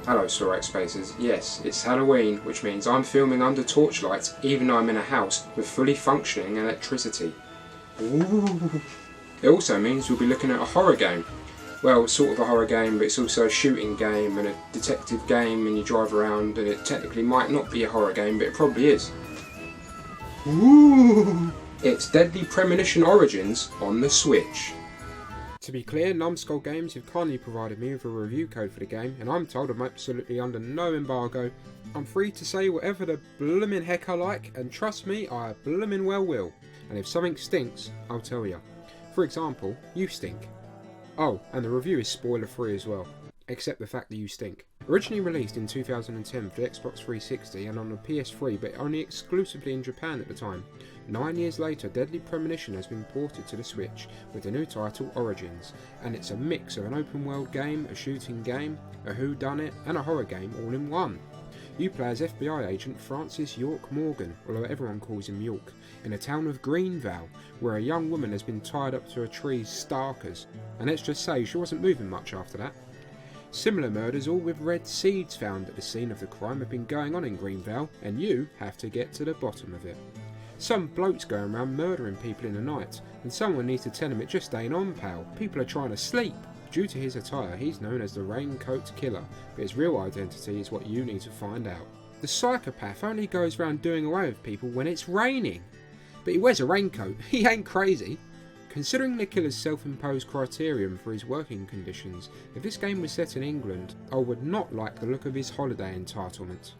Hello Sorax Spacers. Yes, it's Halloween, which means I'm filming under torchlight even though I'm in a house with fully functioning electricity. Ooh. It also means we'll be looking at a horror game. Well, sort of a horror game, but it's also a shooting game and a detective game, and you drive around, and it technically might not be a horror game, but it probably is. Ooh. It's Deadly Premonition Origins on the Switch. To be clear, Numbskull Games have kindly provided me with a review code for the game, and I'm told I'm absolutely under no embargo. I'm free to say whatever the bloomin' heck I like, and trust me, I bloomin' well will. And if something stinks, I'll tell you. For example, you stink. Oh, and the review is spoiler free as well, except the fact that you stink. Originally released in 2010 for the Xbox 360 and on the PS3, but only exclusively in Japan at the time. 9 years later, Deadly Premonition has been ported to the Switch with the new title Origins, and it's a mix of an open world game, a shooting game, a whodunit and a horror game all in one. You play as FBI agent Francis York Morgan, although everyone calls him York, in a town of Greenvale, where a young woman has been tied up to a tree's stalkers, and let's just say she wasn't moving much after that. Similar murders, all with red seeds found at the scene of the crime, have been going on in Greenvale, and you have to get to the bottom of it. Some bloke's going around murdering people in the night, and someone needs to tell him it just ain't on, pal. People are trying to sleep. Due to his attire, he's known as the Raincoat Killer, but his real identity is what you need to find out. The psychopath only goes around doing away with people when it's raining. But he wears a raincoat, he ain't crazy. Considering the killer's self-imposed criterion for his working conditions, if this game was set in England, I would not like the look of his holiday entitlement.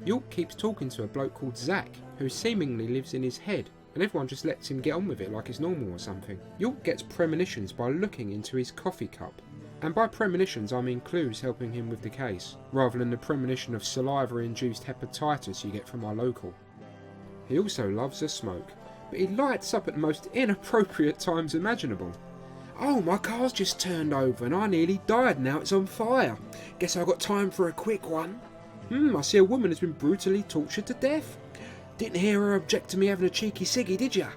York keeps talking to a bloke called Zach, who seemingly lives in his head, and everyone just lets him get on with it like it's normal or something. York gets premonitions by looking into his coffee cup, and by premonitions I mean clues helping him with the case, rather than the premonition of saliva-induced hepatitis you get from our local. He also loves a smoke, but he lights up at the most inappropriate times imaginable. Oh, my car's just turned over and I nearly died, now it's on fire. Guess I got time for a quick one. I see a woman has been brutally tortured to death. Didn't hear her object to me having a cheeky ciggy, did ya?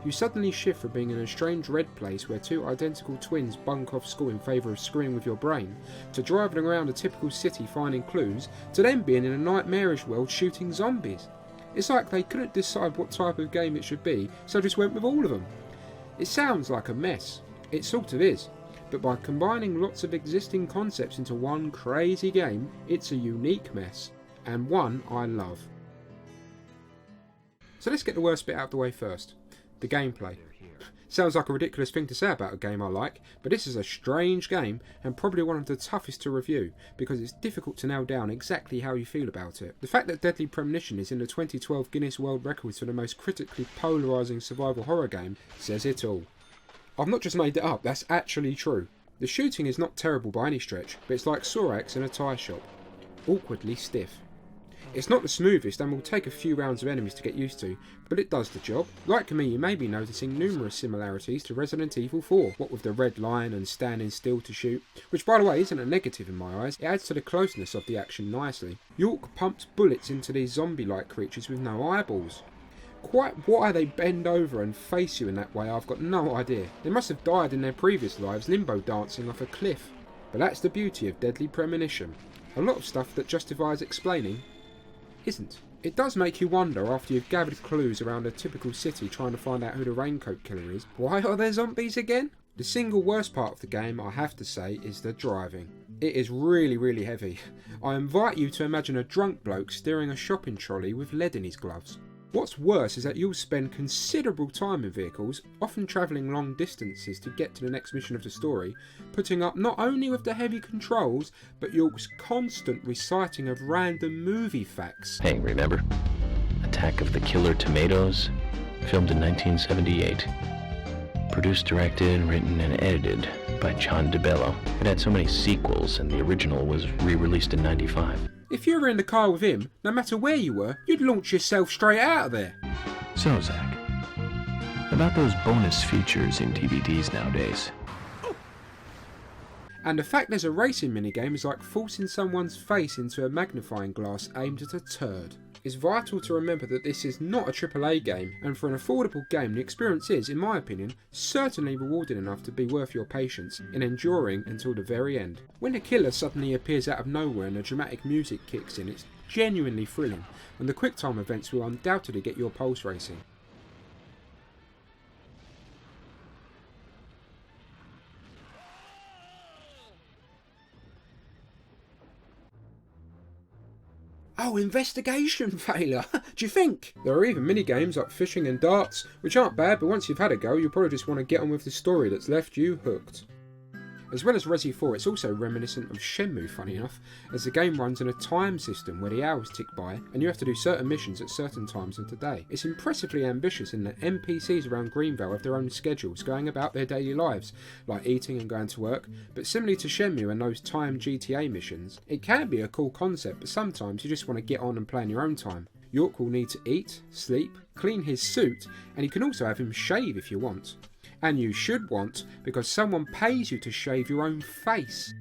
You suddenly shift from being in a strange red place where two identical twins bunk off school in favour of screwing with your brain, to driving around a typical city finding clues, to then being in a nightmarish world shooting zombies. It's like they couldn't decide what type of game it should be, so just went with all of them. It sounds like a mess. It sort of is. But by combining lots of existing concepts into one crazy game, it's a unique mess, and one I love. So let's get the worst bit out of the way first. The gameplay. Sounds like a ridiculous thing to say about a game I like, but this is a strange game and probably one of the toughest to review because it's difficult to nail down exactly how you feel about it. The fact that Deadly Premonition is in the 2012 Guinness World Records for the most critically polarising survival horror game says it all. I've not just made it up, that's actually true. The shooting is not terrible by any stretch, but it's like Sorax in a tyre shop. Awkwardly stiff. It's not the smoothest and will take a few rounds of enemies to get used to, but it does the job. Like me, you may be noticing numerous similarities to Resident Evil 4, what with the red line and standing still to shoot, which by the way isn't a negative in my eyes, it adds to the closeness of the action nicely. York pumps bullets into these zombie-like creatures with no eyeballs. Quite why they bend over and face you in that way I've got no idea. They must have died in their previous lives limbo dancing off a cliff. But that's the beauty of Deadly Premonition. A lot of stuff that justifies explaining isn't. It does make you wonder, after you've gathered clues around a typical city trying to find out who the Raincoat Killer is, why are there zombies again? The single worst part of the game, I have to say, is the driving. It is really heavy. I invite you to imagine a drunk bloke steering a shopping trolley with lead in his gloves. What's worse is that you'll spend considerable time in vehicles, often travelling long distances to get to the next mission of the story, putting up not only with the heavy controls, but York's constant reciting of random movie facts. Hey, remember? Attack of the Killer Tomatoes? Filmed in 1978. Produced, directed, written, and edited by John DeBello. It had so many sequels, and the original was re-released in '95. If you were in the car with him, no matter where you were, you'd launch yourself straight out of there. So, Zach, about those bonus features in DVDs nowadays. And the fact there's a racing minigame is like forcing someone's face into a magnifying glass aimed at a turd. It's vital to remember that this is not a AAA game, and for an affordable game the experience is, in my opinion, certainly rewarding enough to be worth your patience in enduring until the very end. When the killer suddenly appears out of nowhere and the dramatic music kicks in, it's genuinely thrilling, and the quick time events will undoubtedly get your pulse racing. Oh, investigation failure! Do you think? There are even mini-games like fishing and darts, which aren't bad, but once you've had a go, you'll probably just want to get on with the story that's left you hooked. As well as Resi 4, it's also reminiscent of Shenmue, funny enough, as the game runs in a time system where the hours tick by and you have to do certain missions at certain times of the day. It's impressively ambitious in that NPCs around Greenvale have their own schedules going about their daily lives, like eating and going to work, but similarly to Shenmue and those timed GTA missions, it can be a cool concept, but sometimes you just want to get on and play in your own time. York will need to eat, sleep, clean his suit, and you can also have him shave if you want. And you should want, because someone pays you to shave your own face.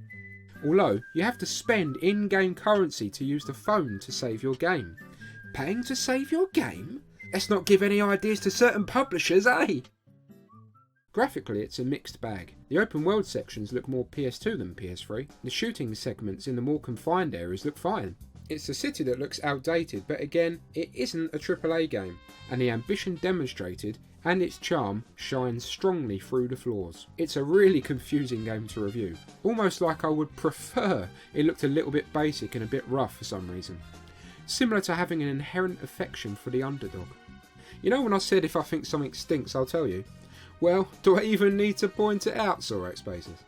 Although, you have to spend in-game currency to use the phone to save your game. Paying to save your game? Let's not give any ideas to certain publishers, eh? Graphically, it's a mixed bag. The open world sections look more PS2 than PS3. The shooting segments in the more confined areas look fine. It's a city that looks outdated, but again, it isn't a AAA game, and the ambition demonstrated and its charm shines strongly through the flaws. It's a really confusing game to review, almost like I would prefer it looked a little bit basic and a bit rough for some reason. Similar to having an inherent affection for the underdog. You know when I said if I think something stinks I'll tell you? Well, do I even need to point it out, Sorax Spaces?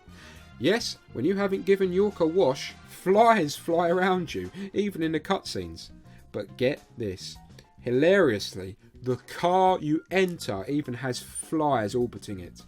Yes, when you haven't given York a wash, flies fly around you, even in the cutscenes. But get this, hilariously, the car you enter even has flies orbiting it.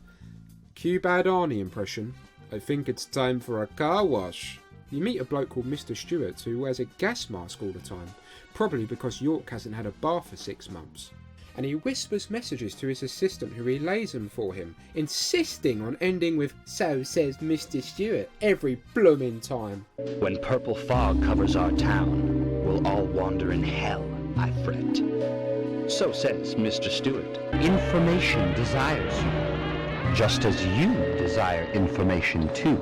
Cue Bad Arnie impression. I think it's time for a car wash. You meet a bloke called Mr. Stewart who wears a gas mask all the time, probably because York hasn't had a bath for 6 months. And he whispers messages to his assistant who relays them for him, insisting on ending with "So says Mr. Stewart" every bloomin' time. When purple fog covers our town, we'll all wander in hell, I fret. So says Mr. Stewart. Information desires you, just as you desire information too.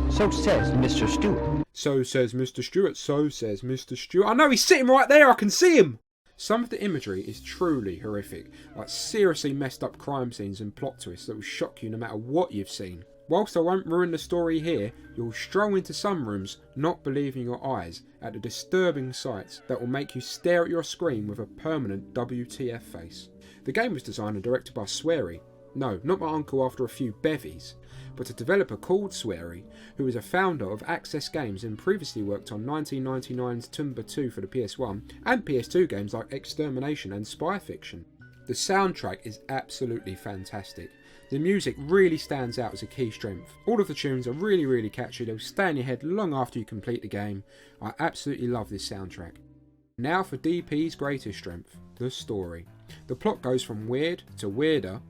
So says Mr. Stewart. So says Mr. Stewart, so says Mr. Stewart. I know, he's sitting right there, I can see him! Some of the imagery is truly horrific, like seriously messed up crime scenes and plot twists that will shock you no matter what you've seen. Whilst I won't ruin the story here, you'll stroll into some rooms not believing your eyes at the disturbing sights that will make you stare at your screen with a permanent WTF face. The game was designed and directed by Swery. No, not my uncle after a few bevies, but a developer called Swery, who is a founder of Access Games and previously worked on 1999's Tomb 2 for the PS1 and PS2 games like Extermination and Spy Fiction. The soundtrack is absolutely fantastic. The music really stands out as a key strength. All of the tunes are really catchy, they'll stay in your head long after you complete the game. I absolutely love this soundtrack. Now for DP's greatest strength, the story. The plot goes from weird to weirder,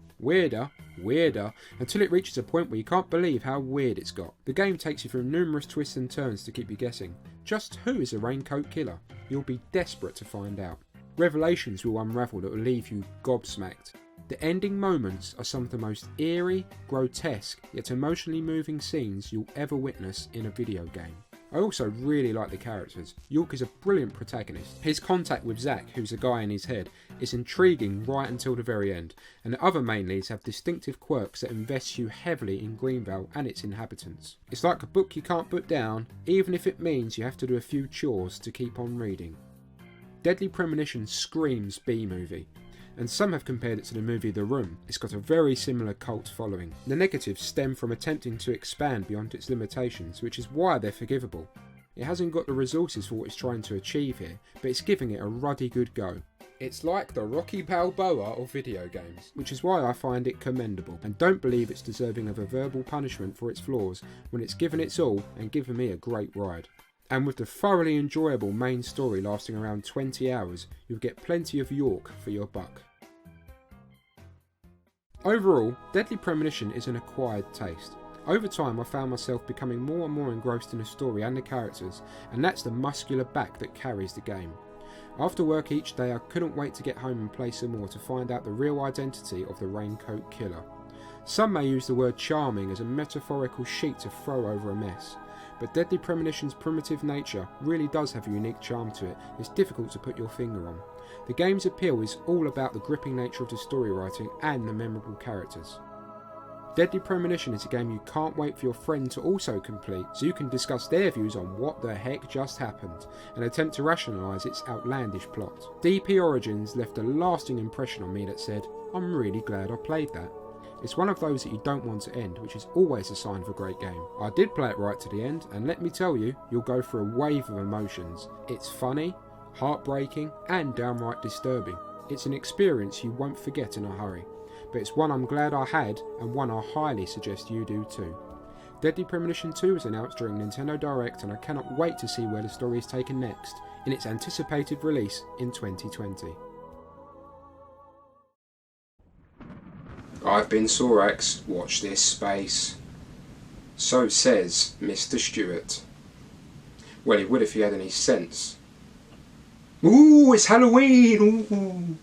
until it reaches a point where you can't believe how weird it's got. The game takes you through numerous twists and turns to keep you guessing. Just who is the Raincoat Killer? You'll be desperate to find out. Revelations will unravel that will leave you gobsmacked. The ending moments are some of the most eerie, grotesque, yet emotionally moving scenes you'll ever witness in a video game. I also really like the characters. York is a brilliant protagonist. His contact with Zack, who's a guy in his head, is intriguing right until the very end, and the other main leads have distinctive quirks that invest you heavily in Greenvale and its inhabitants. It's like a book you can't put down, even if it means you have to do a few chores to keep on reading. Deadly Premonition screams B-movie, and some have compared it to the movie The Room. It's got a very similar cult following. The negatives stem from attempting to expand beyond its limitations, which is why they're forgivable. It hasn't got the resources for what it's trying to achieve here, but it's giving it a ruddy good go. It's like the Rocky Balboa of video games, which is why I find it commendable, and don't believe it's deserving of a verbal punishment for its flaws when it's given its all and given me a great ride. And with the thoroughly enjoyable main story lasting around 20 hours, you'll get plenty of York for your buck. Overall, Deadly Premonition is an acquired taste. Over time I found myself becoming more and more engrossed in the story and the characters, and that's the muscular back that carries the game. After work each day, I couldn't wait to get home and play some more to find out the real identity of the Raincoat Killer. Some may use the word charming as a metaphorical sheet to throw over a mess, but Deadly Premonition's primitive nature really does have a unique charm to it. It's difficult to put your finger on. The game's appeal is all about the gripping nature of the story writing and the memorable characters. Deadly Premonition is a game you can't wait for your friend to also complete, so you can discuss their views on what the heck just happened, and attempt to rationalise its outlandish plot. DP Origins left a lasting impression on me that said, I'm really glad I played that. It's one of those that you don't want to end, which is always a sign of a great game. I did play it right to the end, and let me tell you, you'll go through a wave of emotions. It's funny, heartbreaking, and downright disturbing. It's an experience you won't forget in a hurry, but it's one I'm glad I had, and one I highly suggest you do too. Deadly Premonition 2 was announced during Nintendo Direct, and I cannot wait to see where the story is taken next, in its anticipated release in 2020. I've been Sorax, watch this space. So says Mr. Stewart. Well, he would if he had any sense. Ooh, it's Halloween! Ooh.